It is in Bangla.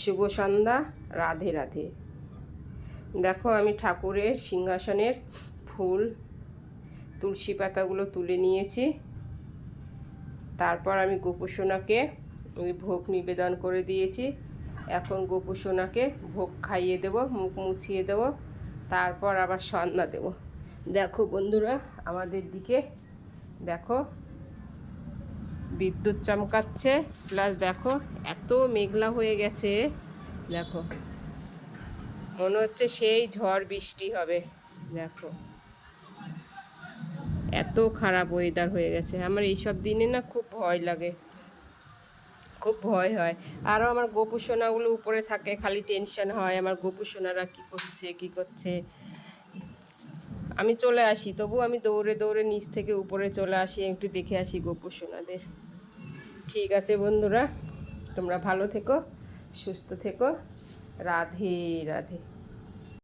শুভ সন্ধ্যা। রাধে রাধে। দেখো আমি ঠাকুরের সিংহাসনের ফুল তুলসী পাতাগুলো তুলে নিয়েছি। তারপর আমি গোপুসোনাকে ওই ভোগ নিবেদন করে দিয়েছি। এখন গোপুসোনাকে ভোগ খাইয়ে দেব, মুখ মুছিয়ে দেব, তারপর আবার সন্ধ্যা দেব। দেখো বন্ধুরা, আমাদের দিকে দেখো বিদ্যুৎ চমকাচ্ছে, প্লাস দেখো এত মেঘলা হয়ে গেছে। দেখো মনে হচ্ছে সেই ঝড় বৃষ্টি হবে। দেখো এত খারাপ ওয়েদার হয়ে গেছে। আমার এইসব দিনে না খুব ভয় লাগে, খুব ভয় হয়। আরও আমার গোপুসোনাগুলো উপরে থাকে, খালি টেনশন হয় আমার গোপুসোনারা কী করছে কী করছে। আমি চলে আসি, তবু আমি দৌড়ে দৌড়ে নিচ থেকে উপরে চলে আসি, একটু দেখে আসি গোপুসোনাদের। ঠিক আছে বন্ধুরা, তোমরা ভালো থেকো, সুস্থ থেকো। রাধে রাধে।